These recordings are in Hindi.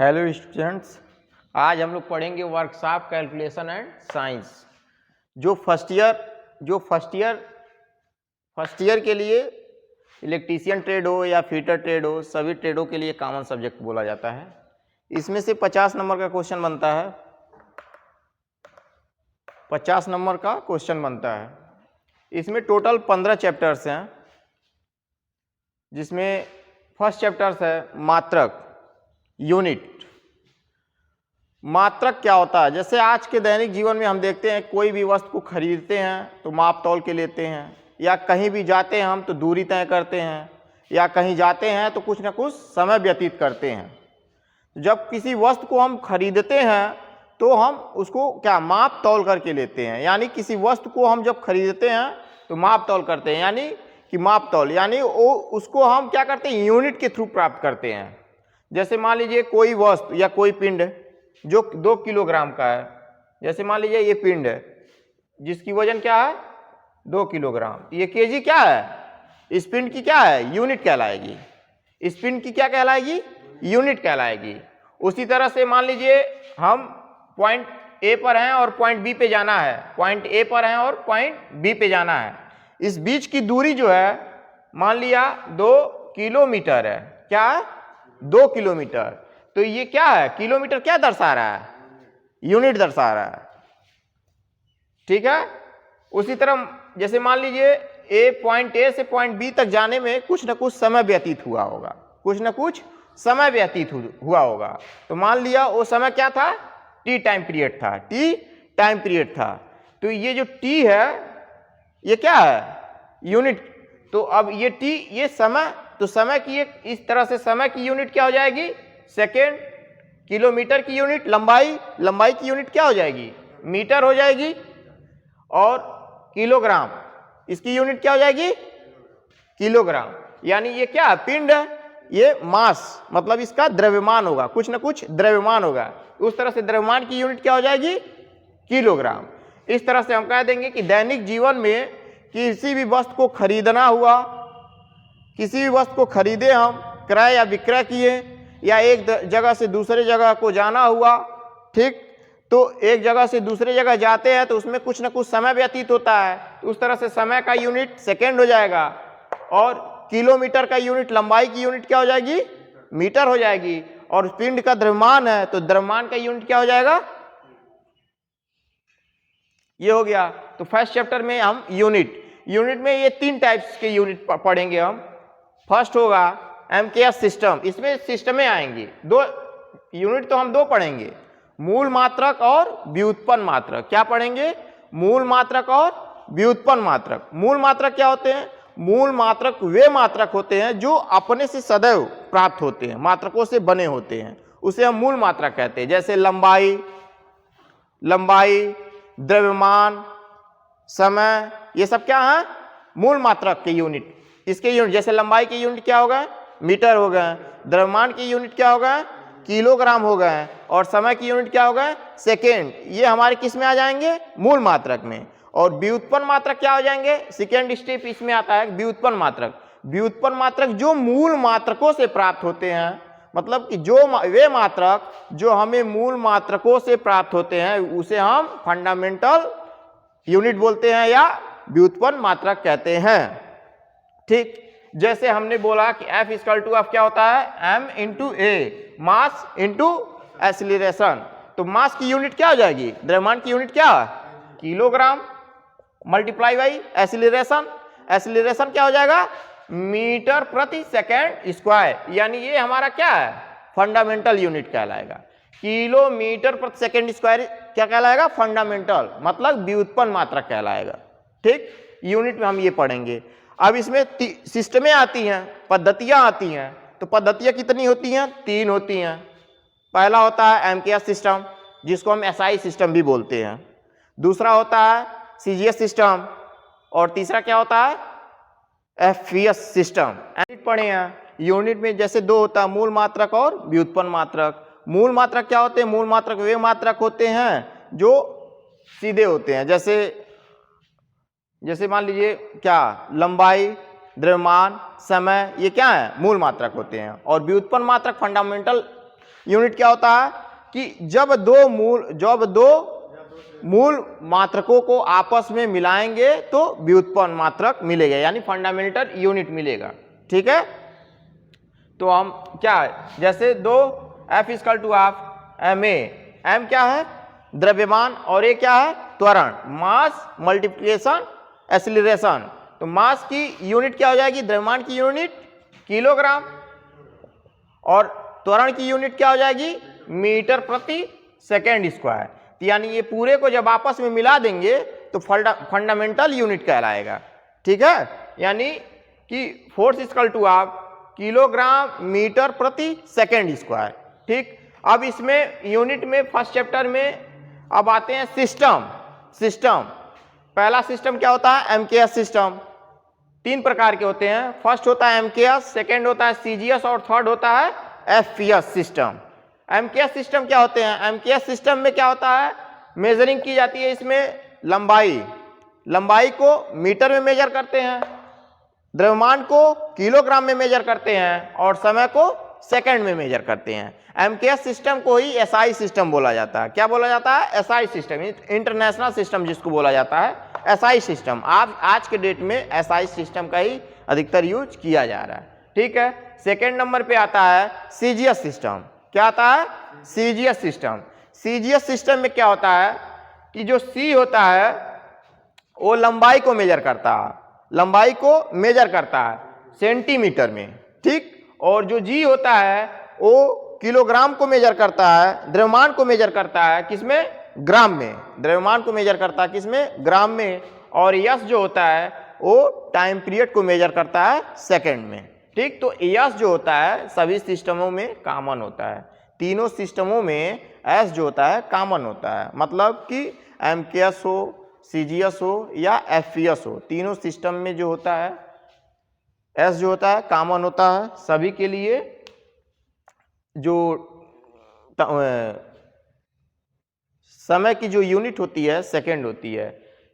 हेलो स्टूडेंट्स, आज हम लोग पढ़ेंगे वर्कशॉप कैलकुलेशन एंड साइंस। जो फर्स्ट ईयर के लिए इलेक्ट्रीशियन ट्रेड हो या फिटर ट्रेड हो, सभी ट्रेडों के लिए कॉमन सब्जेक्ट बोला जाता है। इसमें से 50 नंबर का क्वेश्चन बनता है। 50 नंबर का क्वेश्चन बनता है। इसमें टोटल 15 चैप्टर्स हैं, जिसमें फर्स्ट चैप्टर्स है मात्रक, यूनिट। मात्रक क्या होता है? जैसे आज के दैनिक जीवन में हम देखते हैं, कोई भी वस्तु को खरीदते हैं तो माप तौल के लेते हैं, या कहीं भी जाते हैं हम तो दूरी तय करते हैं, या कहीं जाते हैं तो कुछ ना कुछ समय व्यतीत करते हैं। जब किसी वस्तु को हम खरीदते हैं तो हम उसको क्या माप तौल करके लेते हैं, यानी किसी वस्तु को हम जब खरीदते हैं तो माप तौल करते हैं, यानी कि माप तौल यानी वो उसको हम क्या करते हैं, यूनिट के थ्रू प्राप्त करते हैं। जैसे मान लीजिए कोई वस्तु या कोई पिंड जो 2 किलोग्राम का है, जैसे मान लीजिए ये पिंड है जिसकी वजन क्या है 2 किलोग्राम, ये केजी क्या है, इस पिंड की क्या है, यूनिट कहलाएगी। इस पिंड की क्या कहलाएगी, यूनिट कहलाएगी। उसी तरह से मान लीजिए हम पॉइंट ए पर हैं और पॉइंट बी पे जाना है, पॉइंट ए पर हैं और पॉइंट बी पे जाना है। इस बीच की दूरी जो है मान लिया 2 किलोमीटर है। क्या है, 2 किलोमीटर। तो ये क्या है, किलोमीटर क्या दर्शा रहा है, यूनिट दर्शा रहा है। ठीक है। उसी तरह जैसे मान लीजिए पॉइंट ए से पॉइंट बी तक जाने में कुछ ना कुछ समय व्यतीत हुआ होगा, कुछ ना कुछ समय व्यतीत हुआ होगा। तो मान लिया वो समय क्या था, टी टाइम पीरियड था, टी टाइम पीरियड था। तो ये जो टी है ये क्या है, यूनिट। तो अब ये टी, ये समय, तो समय की एक इस तरह से समय की यूनिट क्या हो जाएगी, सेकेंड। किलोमीटर की यूनिट लंबाई की यूनिट क्या हो जाएगी, मीटर हो जाएगी। और किलोग्राम, इसकी यूनिट क्या हो जाएगी, किलोग्राम। यानी ये क्या है, पिंड है, ये मास मतलब इसका द्रव्यमान होगा, कुछ ना कुछ द्रव्यमान होगा। उस तरह से द्रव्यमान की यूनिट क्या हो जाएगी, किलोग्राम। इस तरह से हम कह देंगे कि दैनिक जीवन में किसी भी वस्तु को खरीदना हुआ, किसी भी वस्तु को खरीदे हम, क्रय या विक्रय किए, या एक जगह से दूसरे जगह को जाना हुआ, ठीक। तो एक जगह से दूसरे जगह जाते हैं तो उसमें कुछ ना कुछ समय व्यतीत होता है, तो उस तरह से समय का यूनिट सेकेंड हो जाएगा। और किलोमीटर का यूनिट, लंबाई की यूनिट क्या हो जाएगी, मीटर हो जाएगी। और पिंड का द्रव्यमान है तो द्रव्यमान का यूनिट क्या हो जाएगा, ये हो गया। तो फर्स्ट चैप्टर में हम यूनिट में ये 3 टाइप्स के यूनिट पढ़ेंगे हम। फर्स्ट होगा एमकेएस सिस्टम, इसमें सिस्टम में आएंगे 2 यूनिट, तो हम 2 पढ़ेंगे, मूल मात्रक और व्युत्पन्न मात्रक। क्या पढ़ेंगे, मूल मात्रक और व्युत्पन्न मात्रक। मूल मात्रक क्या होते हैं, मूल मात्रक वे मात्रक होते हैं जो अपने से सदैव प्राप्त होते हैं, मात्रकों से बने होते हैं, उसे हम मूल मात्रक कहते हैं। जैसे लंबाई, द्रव्यमान, समय, ये सब क्या है, मूल मात्रक के यूनिट। इसके यूनिट जैसे लंबाई की यूनिट क्या होगा, मीटर हो गए, द्रव्यमान की यूनिट क्या होगा, किलोग्राम हो गए, और समय की यूनिट क्या होगा, सेकेंड। ये हमारे किस में आ जाएंगे, मूल मात्रक में। और व्युत्पन्न मात्रक क्या हो जाएंगे, सेकेंड स्टेप इसमें आता है व्युत्पन्न मात्रक। व्युत्पन्न मात्रक जो मूल मात्रकों से प्राप्त होते हैं, मतलब कि जो वे मात्रक जो हमें मूल मात्रकों से प्राप्त होते हैं उसे हम फंडामेंटल यूनिट बोलते हैं या व्युत्पन्न मात्रक कहते हैं। ठीक। जैसे हमने बोला कि F = F क्या होता है, m × a, mass into acceleration. तो मास की यूनिट क्या हो जाएगी, द्रव्यमान की यूनिट क्या है, किलोग्राम, मल्टीप्लाई बाई एक्सीलरेशन क्या हो जाएगा, मीटर प्रति सेकेंड स्क्वायर। यानी ये हमारा क्या है, फंडामेंटल यूनिट कहलाएगा। किलोमीटर प्रति सेकेंड स्क्वायर क्या कहलाएगा, फंडामेंटल, मतलब व्युत्पन्न मात्रक कहलाएगा। ठीक। यूनिट में हम ये पढ़ेंगे। अब इसमें सिस्टमें आती हैं, पद्धतियां आती हैं। तो पद्धतियां कितनी होती हैं, 3 होती हैं। पहला होता है एमकेएस सिस्टम, जिसको हम एसआई सिस्टम भी बोलते हैं। दूसरा होता है सीजीएस सिस्टम, और तीसरा क्या होता है, एफपीएस सिस्टम। यूनिट पढ़े हैं। यूनिट में जैसे 2 होता है, मूल मात्रक और व्युत्पन्न मात्रक। मूल मात्रक क्या होते हैं, मूल मात्रक वे मात्रक होते हैं जो सीधे होते हैं। जैसे मान लीजिए क्या, लंबाई, द्रव्यमान, समय, ये क्या है, मूल मात्रक होते हैं। और व्युत्पन्न मात्रक फंडामेंटल यूनिट क्या होता है कि जब दो मूल मात्रकों को आपस में मिलाएंगे तो व्युत्पन्न मात्रक मिलेगा, यानी फंडामेंटल यूनिट मिलेगा। ठीक है, तो हम क्या है, जैसे दो F equal to half ma, m क्या है द्रव्यमान और a क्या है त्वरण, मास मल्टीप्लिकेशन एक्सीलरेशन। तो मास की यूनिट क्या हो जाएगी, द्रव्यमान की यूनिट किलोग्राम, और त्वरण की यूनिट क्या हो जाएगी मीटर प्रति सेकेंड स्क्वायर। तो यानी ये पूरे को जब आपस में मिला देंगे तो फंडामेंटल यूनिट कहलाएगा। ठीक है, यानी कि force equal to half kilogram metre प्रति सेकेंड स्क्वायर। ठीक, अब इसमें यूनिट में फर्स्ट चैप्टर में अब आते हैं सिस्टम। पहला सिस्टम क्या होता है, एमकेएस सिस्टम। तीन प्रकार के होते हैं, फर्स्ट होता है एमकेएस, सेकेंड होता है सीजीएस और थर्ड होता है एफपीएस सिस्टम। एमकेएस सिस्टम क्या होते हैं, एमकेएस सिस्टम में क्या होता है, मेजरिंग की जाती है इसमें लंबाई को मीटर में मेजर करते हैं, द्रव्यमान को किलोग्राम में मेजर करते हैं और समय को सेकंड में मेजर करते हैं। एमकेएस सिस्टम को ही एसआई सिस्टम बोला जाता है। क्या बोला जाता है, एसआई सिस्टम, इंटरनेशनल सिस्टम जिसको बोला जाता है एसआई सिस्टम। आज के डेट में एसआई सिस्टम का ही अधिकतर यूज किया जा रहा है। ठीक है, सेकेंड नंबर पे आता है सीजीएस सिस्टम। क्या आता है, सीजीएस सिस्टम। सीजीएस सिस्टम में क्या होता है कि जो सी होता है वो लंबाई को मेजर करता है सेंटीमीटर में। ठीक, और जो जी होता है वो किलोग्राम को मेजर करता है, द्रव्यमान को मेजर करता है किसमें, ग्राम में, द्रव्यमान को मेजर करता है किसमें, ग्राम में, और यस जो होता है वो टाइम पीरियड को मेजर करता है सेकंड में। ठीक, तो यस जो होता है सभी सिस्टमों में कॉमन होता है, तीनों सिस्टमों में एस जो होता है कॉमन होता है। मतलब कि एमकेएस हो, सीजीएस हो या एफपीएस हो, तीनों सिस्टम में जो होता है एस जो होता है कॉमन होता है सभी के लिए। जो समय की जो यूनिट होती है सेकंड होती है।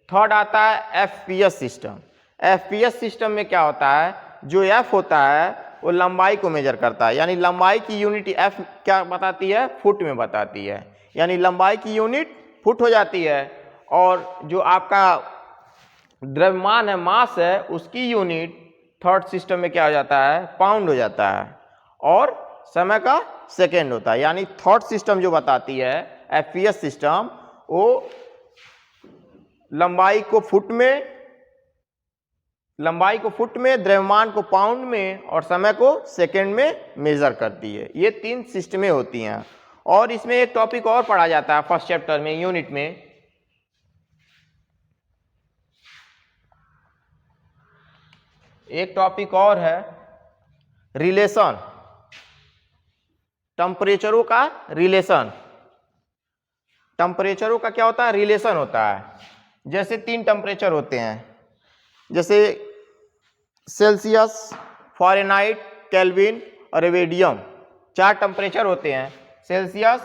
थर्ड आता है एफपीएस सिस्टम। एफपीएस सिस्टम में क्या होता है, जो एफ होता है वो लंबाई को मेजर करता है, यानी लंबाई की यूनिट एफ क्या बताती है, फुट में बताती है, यानी लंबाई की यूनिट फुट हो जाती है, और जो आपका द्रव्यमान है मास है उसकी यूनिट थर्ड सिस्टम में क्या हो जाता है, पाउंड हो जाता है, और समय का सेकेंड होता है। यानी थर्ड सिस्टम जो बताती है एफपीएस सिस्टम, वो लंबाई को फुट में, द्रव्यमान को पाउंड में और समय को सेकेंड में मेजर करती है। ये तीन सिस्टमें होती हैं। और इसमें एक टॉपिक और पढ़ा जाता है फर्स्ट चैप्टर में, यूनिट में, एक टॉपिक और है रिलेशन, टेम्परेचरों का रिलेशन। टेम्परेचरों का क्या होता है, रिलेशन होता है। जैसे तीन टेम्परेचर होते हैं, जैसे सेल्सियस, फ़ारेनहाइट, केल्विन और रेडियन। चार टेम्परेचर होते हैं, सेल्सियस,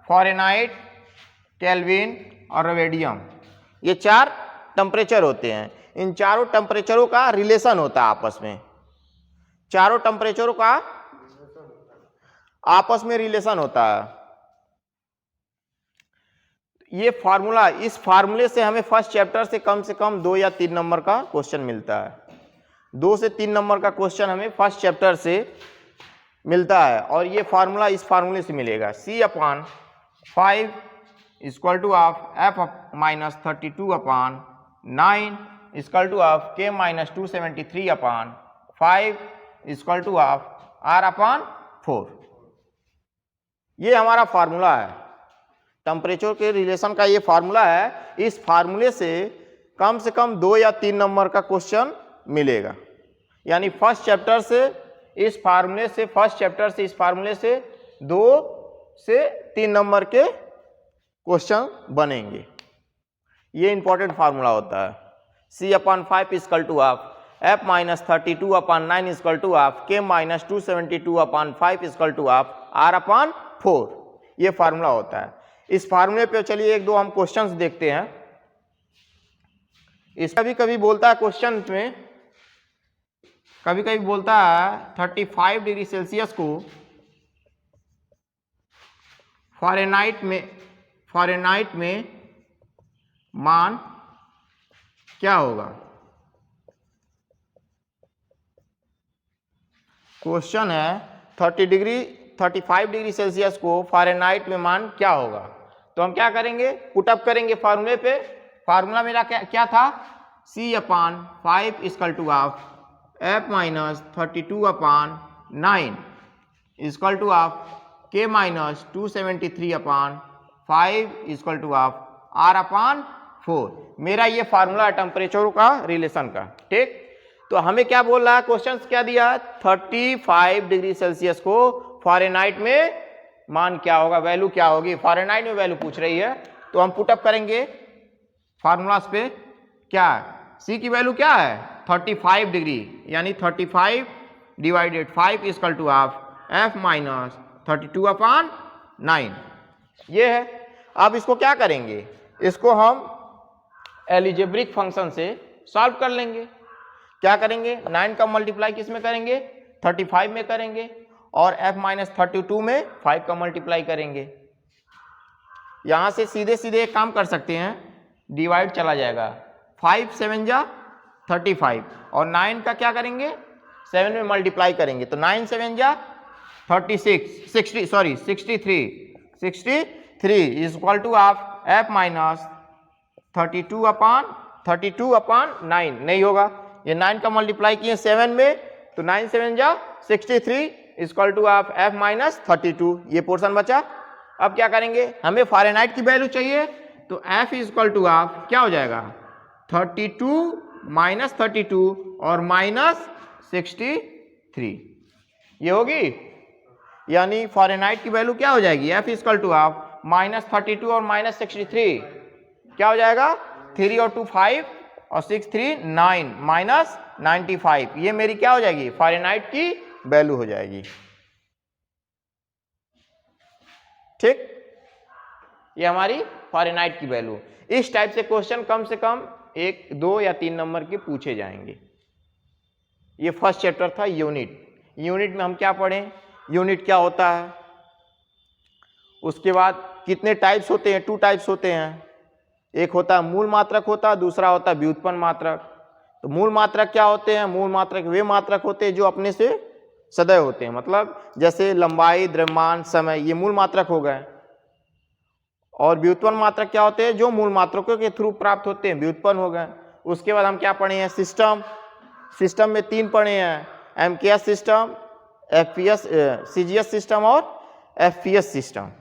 फ़ारेनहाइट, केल्विन और रेडियन। ये चार टेम्परेचर होते हैं। इन चारों टेम्परेचरों का रिलेशन होता है आपस में, चारों टेम्परेचरों का आपस में रिलेशन होता है। ये फार्मूला, इस फार्मूले से हमें फर्स्ट चैप्टर से कम 2 या 3 नंबर का क्वेश्चन मिलता है। 2 से 3 नंबर का क्वेश्चन हमें फर्स्ट चैप्टर से मिलता है, और ये फार्मूला इस फार्मूले से मिलेगा, C/5 equal to half F-32/9 equal to half K-273/5 equal to half R/4। ये हमारा फार्मूला है, टेम्परेचर के रिलेशन का ये फार्मूला है। इस फार्मूले से कम 2 या 3 नंबर का क्वेश्चन मिलेगा। यानी फर्स्ट चैप्टर से इस फार्मूले से 2 से 3 नंबर के क्वेश्चन बनेंगे। ये इंपॉर्टेंट फार्मूला होता है। C/5 equal to half F-32/9 equal to half K-272/5 equal to half R/4। ये फार्मूला होता है। इस फार्मूले पे चलिए 1-2 हम क्वेश्चंस देखते हैं। इस कभी बोलता है क्वेश्चन में, कभी बोलता है 35 डिग्री सेल्सियस को फ़ारेनहाइट में मान क्या होगा? क्वेश्चन है 35 डिग्री सेल्सियस को फ़ारेनहाइट में मान क्या होगा? तो हम क्या करेंगे, पुटअप करेंगे फार्मूले पे। फार्मूला मेरा क्या था? C/5 equal two of F minus 32/9 equal two of K minus 273/5 equal two of R/4। मेरा ये फार्मूला टेम्परेचर का रिलेशन का, ठीक। तो हमें क्या बोल रहा है, क्वेश्चन क्या दिया? 35 डिग्री सेल्सियस को फ़ारेनहाइट में मान क्या होगा, वैल्यू क्या होगी? फ़ारेनहाइट में वैल्यू पूछ रही है, तो हम पुटअप करेंगे फार्मूलास पे। क्या सी की वैल्यू क्या है? 35 डिग्री, यानी 35 divided 5 equal two of F minus 32/9 ये है। अब इसको क्या करेंगे, इसको हम एलिजेब्रिक फंक्शन से सॉल्व कर लेंगे। क्या करेंगे, 9 का मल्टीप्लाई किस में करेंगे? 35 में करेंगे, और F माइनस 32 में 5 का मल्टीप्लाई करेंगे। यहां से सीधे सीधे एक काम कर सकते हैं, डिवाइड चला जाएगा, 5 7 जा 35, और 9 का क्या करेंगे, 7 में मल्टीप्लाई करेंगे, तो 9 7 जा 63 is equal two of F minus 32/9 नहीं होगा, ये 9 का मल्टीप्लाई किए 7 में, तो 9 7 जा 63 equal two of F minus 32, ये पोर्शन बचा। अब क्या करेंगे, हमें फ़ारेनहाइट की वैल्यू चाहिए, तो F इक्वल टू ऑफ क्या हो जाएगा, 32 माइनस 32 और माइनस 63, ये होगी। यानी फ़ारेनहाइट की वैल्यू क्या हो जाएगी, F equal two of minus 32 और माइनस 63 क्या हो जाएगा, 3 और 2 5 और 6 3 9 माइनस 95, ये मेरी क्या हो जाएगी, फ़ारेनहाइट की वैल्यू हो जाएगी, ठीक। ये हमारी फ़ारेनहाइट की वैल्यू। इस टाइप से क्वेश्चन कम से कम 1 2 या 3 नंबर के पूछे जाएंगे। ये फर्स्ट चैप्टर था यूनिट में हम क्या पढ़ें, यूनिट क्या होता है, उसके बाद कितने टाइप्स होते हैं, 2 टाइप्स होते हैं, एक होता है मूल मात्रक होता है, दूसरा होता है व्युत्पन्न मात्रक। तो मूल मात्रक क्या होते हैं, मूल मात्रक वे मात्रक होते हैं जो अपने से सदैव होते हैं, मतलब जैसे लंबाई, द्रव्यमान, समय, ये मूल मात्रक हो गए। और व्युत्पन्न मात्रक क्या होते हैं, जो मूल मात्रकों के थ्रू प्राप्त होते हैं, व्युत्पन्न हो गए। उसके बाद हम क्या पढ़े हैं, सिस्टम में 3 पढ़े हैं, MKS system, FPS CGS system और FPS सिस्टम।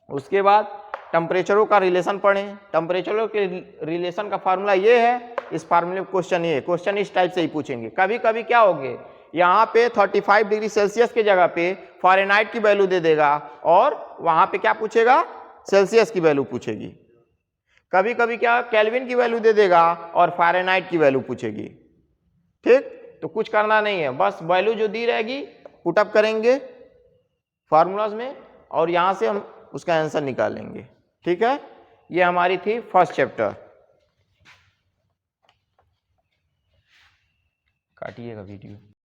उसके बाद टेम्परेचरों का रिलेशन पढ़ें, टेम्परेचरों के रिलेशन का फार्मूला ये है, इस फार्मूले में क्वेश्चन इस टाइप से ही पूछेंगे। कभी कभी क्या होगे, यहाँ पे 35 डिग्री सेल्सियस की जगह पे फ़ारेनहाइट की वैल्यू दे देगा, और वहाँ पे क्या पूछेगा, सेल्सियस की वैल्यू पूछेगी। कभी कभी क्या केल्विन की वैल्यू दे देगा और फ़ारेनहाइट की वैल्यू पूछेगी, ठीक। तो कुछ करना नहीं है, बस वैल्यू जो दी रहेगी पुटअप करेंगे फार्मूलाज में, और यहाँ से हम उसका आंसर निकालेंगे, ठीक है। ये हमारी थी फर्स्ट चैप्टर। काटिएगा वीडियो।